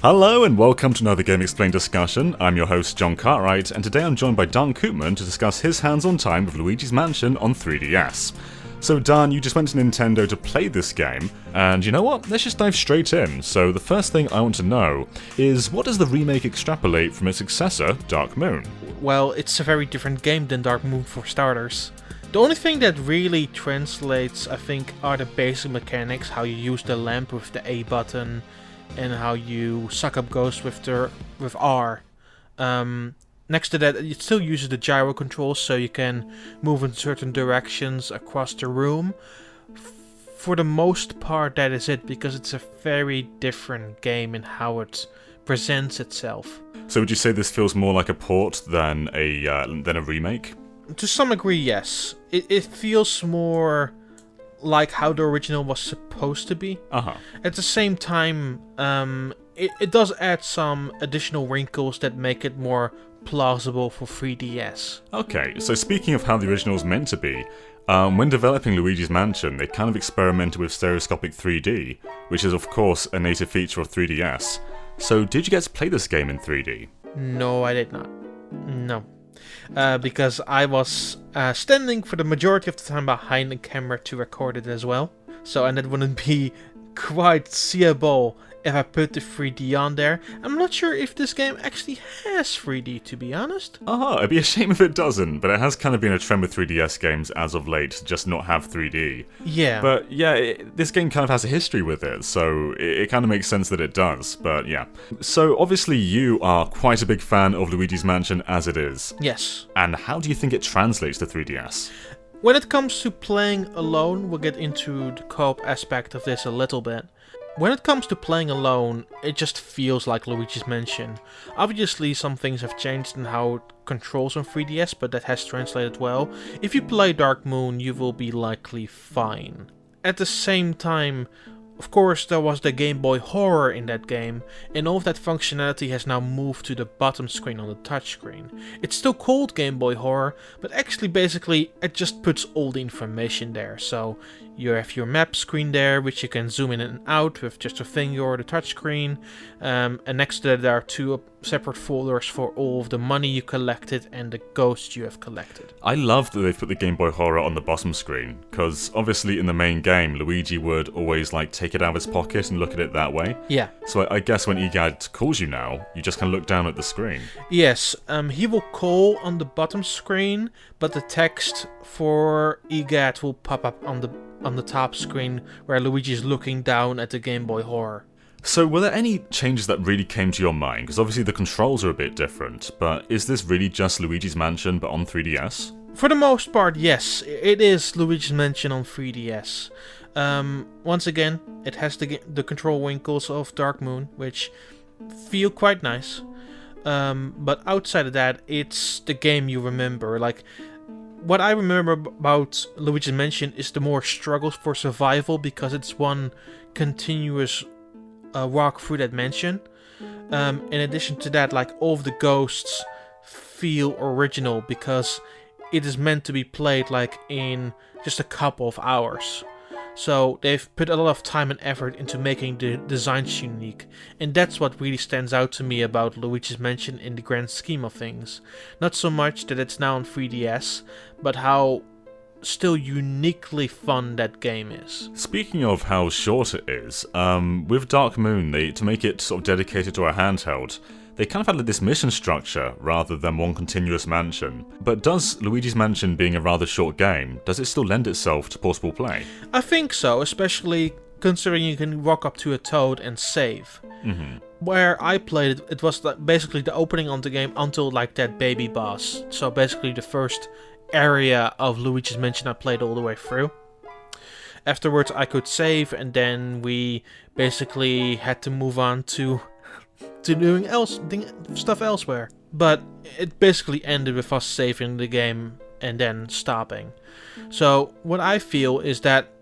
Hello and welcome to another GameXplain discussion. I'm your host John Cartwright, and today I'm joined by Dan Koopman to discuss his hands-on time with Luigi's Mansion on 3DS. So Dan, you just went to Nintendo to play this game, and you know what? Let's just dive straight in. So the first thing I want to know is, what does the remake extrapolate from its successor, Dark Moon? Well, it's a very different game than Dark Moon for starters. The only thing that really translates, I think, are the basic mechanics, how you use the lamp with the A button, and how you suck up ghosts with R. Next to that, it still uses the gyro controls, so you can move in certain directions across the room. For the most part, that is it, because it's a very different game in how it presents itself. So would you say this feels more like a port than a remake? To some degree, yes. It feels more like how the original was supposed to be. At the same time, it does add some additional wrinkles that make it more plausible for 3DS. Okay, so speaking of how the original is meant to be, when developing Luigi's Mansion, they kind of experimented with stereoscopic 3D, which is of course a native feature of 3DS. So did you get to play this game in 3D? No, I did not. No. Because I was standing for the majority of the time behind the camera to record it as well. And it wouldn't be quite seeable if I put the 3D on there. I'm not sure if this game actually has 3D, to be honest. It'd be a shame if it doesn't, but it has kind of been a trend with 3DS games as of late to just not have 3D. Yeah. But yeah, this game kind of has a history with it, so it kind of makes sense that it does, but yeah. So obviously you are quite a big fan of Luigi's Mansion as it is. Yes. And how do you think it translates to 3DS? When it comes to playing alone, we'll get into the co-op aspect of this a little bit. When it comes to playing alone, it just feels like Luigi's Mansion. Obviously, some things have changed in how it controls on 3DS, but that has translated well. If you play Dark Moon, you will be likely fine. At the same time, of course, there was the Game Boy horror in that game, and all of that functionality has now moved to the bottom screen on the touchscreen. It's still called Game Boy horror, but actually basically it just puts all the information there. So you have your map screen there, which you can zoom in and out with just a finger or the touchscreen. And next to that there are two separate folders for all of the money you collected and the ghosts you have collected. I love that they've put the Game Boy horror on the bottom screen, because obviously in the main game, Luigi would always take it out of his pocket and look at it that way. Yeah. So I guess when EGAD calls you now, you just kind of look down at the screen. Yes, he will call on the bottom screen, but the text for EGAD will pop up on the top screen where Luigi is looking down at the Game Boy horror. So were there any changes that really came to your mind? Because obviously the controls are a bit different, but is this really just Luigi's Mansion but on 3DS? For the most part, yes, it is Luigi's Mansion on 3DS. Once again, it has the control wrinkles of Dark Moon, which feel quite nice. But outside of that, it's the game you remember. What I remember about Luigi's Mansion is the more struggles for survival, because it's one continuous walk through that mansion. In addition to that, all of the ghosts feel original because it is meant to be played in just a couple of hours. So they've put a lot of time and effort into making the designs unique, and that's what really stands out to me about Luigi's Mansion in the grand scheme of things. Not so much that it's now on 3DS, but how still uniquely fun that game is. Speaking of how short it is, with Dark Moon, to make it sort of dedicated to a handheld, they kind of had this mission structure rather than one continuous mansion. But does Luigi's Mansion being a rather short game, does it still lend itself to portable play? I think so, especially considering you can walk up to a toad and save. Mm-hmm. Where I played it, it was basically the opening of the game until that baby boss. So basically the first area of Luigi's Mansion I played all the way through. Afterwards I could save, and then we basically had to move on to doing stuff elsewhere. But it basically ended with us saving the game and then stopping. So what I feel is that,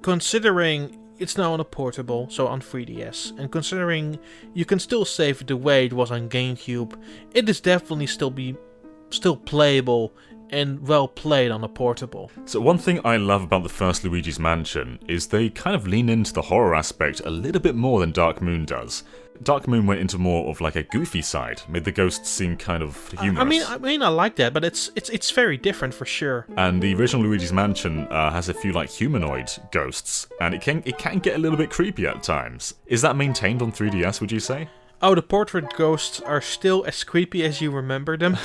considering it's now on a portable, so on 3DS, and considering you can still save the way it was on GameCube, it is definitely still playable and well played on a portable. So one thing I love about the first Luigi's Mansion is they kind of lean into the horror aspect a little bit more than Dark Moon does. Dark Moon went into more of like a goofy side, made the ghosts seem kind of humorous. I mean, I like that, but it's very different for sure. And the original Luigi's Mansion has a few like humanoid ghosts, and it can get a little bit creepy at times. Is that maintained on 3DS, would you say? Oh, the portrait ghosts are still as creepy as you remember them.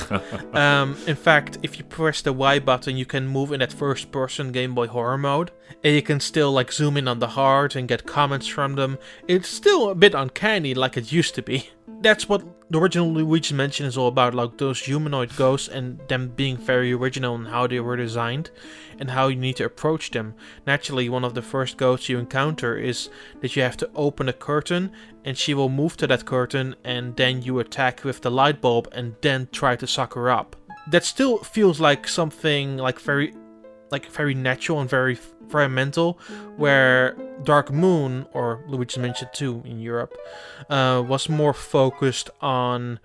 In fact, if you press the Y button, you can move in that first-person Game Boy horror mode. And you can still like zoom in on the heart and get comments from them. It's still a bit uncanny like it used to be. That's what the original Luigi's Mansion is all about, like those humanoid ghosts and them being very original in how they were designed and how you need to approach them. Naturally, one of the first ghosts you encounter is that you have to open a curtain and she will move to that curtain and then you attack with the light bulb and then try to suck her up. That still feels like something like very natural and very mental, where Dark Moon, or Luigi's Mansion 2 in Europe, was more focused on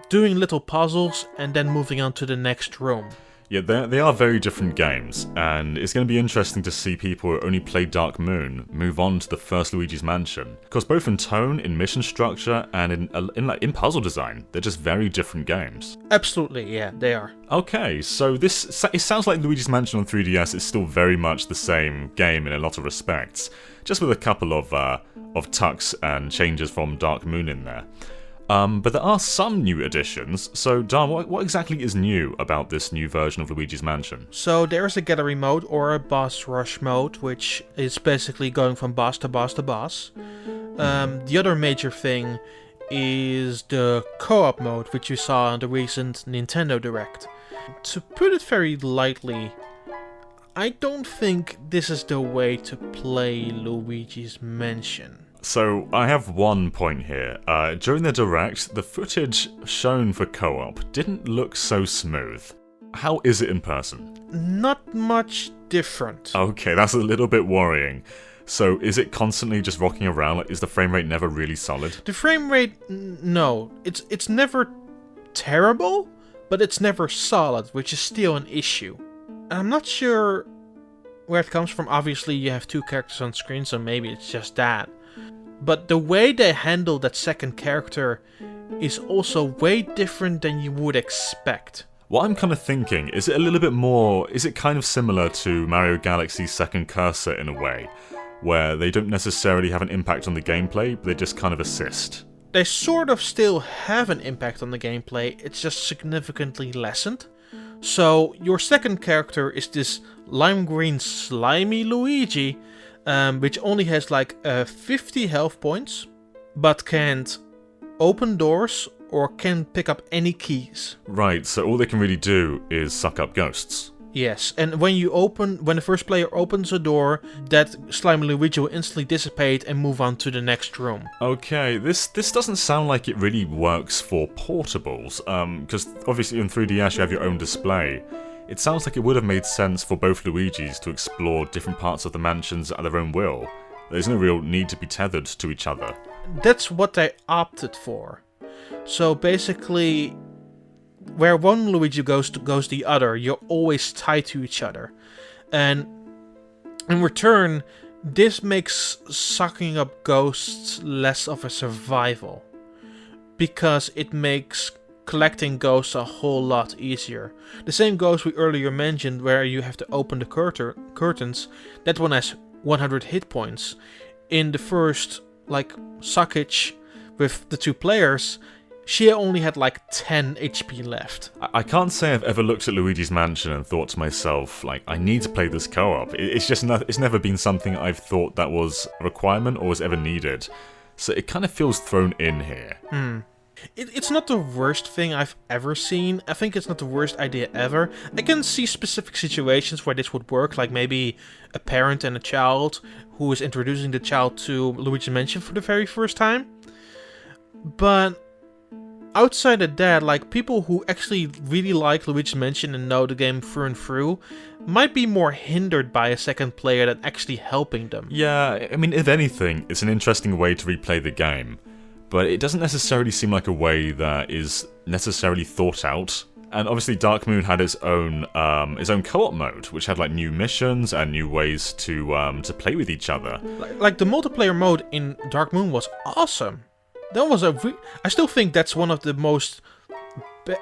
doing little puzzles and then moving on to the next room. Yeah, they are very different games, and it's going to be interesting to see people who only played Dark Moon move on to the first Luigi's Mansion, because both in tone, in mission structure, and in puzzle design, they're just very different games. Absolutely, yeah, they are. Okay, so it sounds like Luigi's Mansion on 3DS is still very much the same game in a lot of respects, just with a couple of tucks and changes from Dark Moon in there. But there are some new additions, so Dan, what exactly is new about this new version of Luigi's Mansion? So there's a gallery mode or a boss rush mode, which is basically going from boss to boss to boss. The other major thing is the co-op mode, which you saw on the recent Nintendo Direct. To put it very lightly, I don't think this is the way to play Luigi's Mansion. So, I have one point here. During the Direct, the footage shown for co-op didn't look so smooth. How is it in person? Not much different. Okay, that's a little bit worrying. So, is it constantly just rocking around? Like, is the frame rate never really solid? The frame rate, no. It's never terrible, but it's never solid, which is still an issue. I'm not sure where it comes from. Obviously, you have two characters on screen, so maybe it's just that. But the way they handle that second character is also way different than you would expect. What I'm kind of thinking, is it kind of similar to Mario Galaxy's second cursor in a way, where they don't necessarily have an impact on the gameplay, but they just kind of assist? They sort of still have an impact on the gameplay, it's just significantly lessened. So your second character is this lime green slimy Luigi, which only has like 50 health points, but can't open doors or can pick up any keys. Right, so all they can really do is suck up ghosts. Yes, and when the first player opens a door, that slimy Luigi will instantly dissipate and move on to the next room. Okay, this doesn't sound like it really works for portables, because obviously in 3DS you have your own display. It sounds like it would have made sense for both Luigis to explore different parts of the mansions at their own will. There's no real need to be tethered to each other. That's what they opted for. So basically, where one Luigi goes the other, you're always tied to each other. And in return, this makes sucking up ghosts less of a survival, because it makes collecting ghosts a whole lot easier. The same ghost we earlier mentioned, where you have to open the curtains, that one has 100 hit points. In the first suckage with the two players, she only had like 10 HP left. I can't say I've ever looked at Luigi's Mansion and thought to myself, like, I need to play this co-op. It's never been something I've thought that was a requirement or was ever needed. So it kind of feels thrown in here. It's not the worst thing I've ever seen. I think it's not the worst idea ever. I can see specific situations where this would work, like maybe a parent and a child who is introducing the child to Luigi's Mansion for the very first time. But outside of that, like, people who actually really like Luigi's Mansion and know the game through and through might be more hindered by a second player than actually helping them. Yeah, I mean, if anything, it's an interesting way to replay the game. But it doesn't necessarily seem like a way that is necessarily thought out And obviously Dark Moon had its own co-op mode, which had like new missions and new ways to play with each other. Like the multiplayer mode in Dark Moon was awesome. That was I still think that's one of the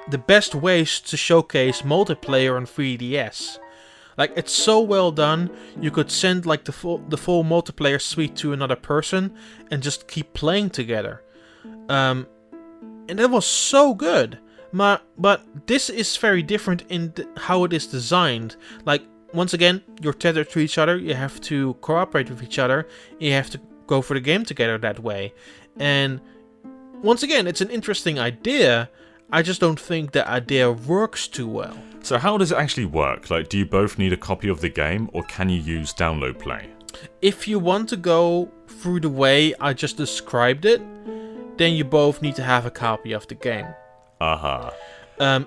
the best ways to showcase multiplayer on 3DS. Like, it's so well done. You could send like the full multiplayer suite to another person and just keep playing together. And it was so good. But this is very different in how it is designed. Like, once again, you're tethered to each other. You have to cooperate with each other. You have to go for the game together that way. And once again, it's an interesting idea. I just don't think the idea works too well. So how does it actually work? Like, do you both need a copy of the game, or can you use download play? If you want to go through the way I just described it, then you both need to have a copy of the game.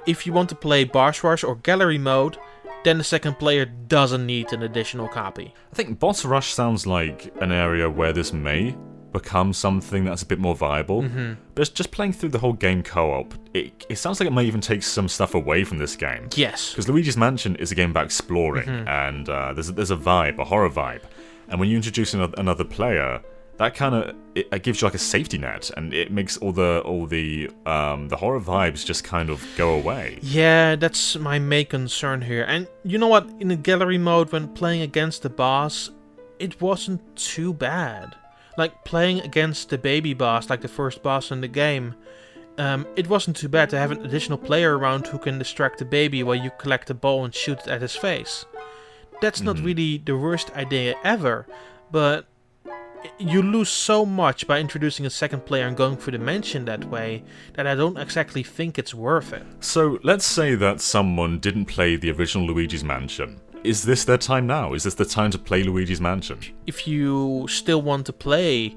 If you want to play Boss Rush or Gallery mode, then the second player doesn't need an additional copy. I think Boss Rush sounds like an area where this may become something that's a bit more viable. But just playing through the whole game co-op, it sounds like it might even take some stuff away from this game. Yes. Because Luigi's Mansion is a game about exploring, and there's a vibe, a horror vibe. And when you introduce another player, that kind of it gives you like a safety net, and it makes all the horror vibes just kind of go away. Yeah, that's my main concern here. And you know what? In the gallery mode, when playing against the boss, it wasn't too bad. Like, playing against the baby boss, like the first boss in the game, it wasn't too bad to have an additional player around who can distract the baby while you collect the ball and shoot it at his face. That's not really the worst idea ever, but you lose so much by introducing a second player and going through the mansion that way that I don't exactly think it's worth it. So, let's say that someone didn't play the original Luigi's Mansion. Is this their time now? Is this the time to play Luigi's Mansion? If you still want to play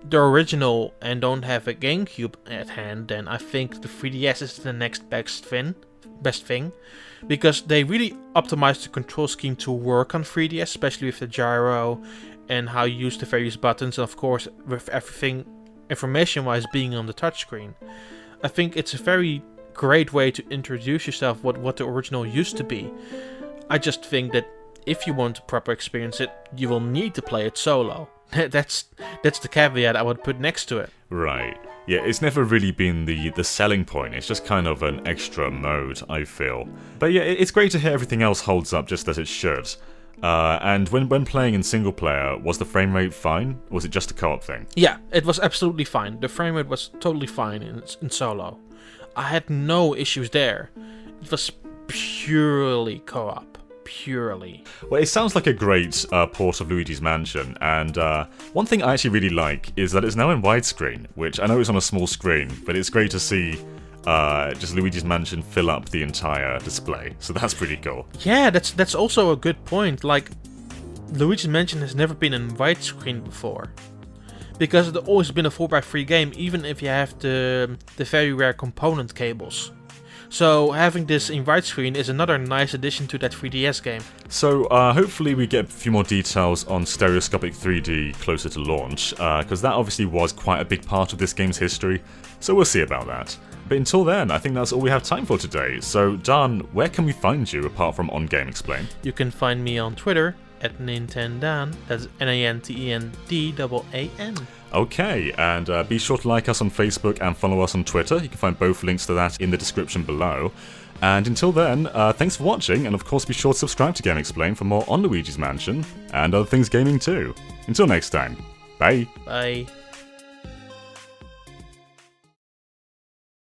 the original and don't have a GameCube at hand, then I think the 3DS is the next best thing. Because they really optimized the control scheme to work on 3DS, especially with the gyro and how you use the various buttons, and of course with everything information-wise being on the touchscreen. I think it's a very great way to introduce yourself what the original used to be. I just think that if you want to properly experience it, you will need to play it solo. That's the caveat I would put next to it. Right. Yeah, it's never really been the selling point. It's just kind of an extra mode, I feel. But yeah, it's great to hear everything else holds up just as it should. And when playing in single player, was the frame rate fine? Or was it just a co-op thing? Yeah, it was absolutely fine. The frame rate was totally fine in solo. I had no issues there. It was purely co-op. Purely. Well, it sounds like a great port of Luigi's Mansion, and one thing I actually really like is that it's now in widescreen, which I know is on a small screen, but it's great to see just Luigi's Mansion fill up the entire display, so that's pretty cool. Yeah, that's also a good point. Like, Luigi's Mansion has never been in widescreen before, because it's always been a 4x3 game, even if you have the very rare component cables. So having this in widescreen is another nice addition to that 3DS game. So hopefully we get a few more details on stereoscopic 3D closer to launch, because that obviously was quite a big part of this game's history, so we'll see about that. But until then, I think that's all we have time for today. So Dan, where can we find you apart from on GameXplain? You can find me on Twitter at Nintendan, that's NANTENDAAN. Okay, and be sure to like us on Facebook and follow us on Twitter. You can find both links to that in the description below. And until then, thanks for watching, and of course be sure to subscribe to GameXplain for more on Luigi's Mansion, and other things gaming too. Until next time, bye! Bye.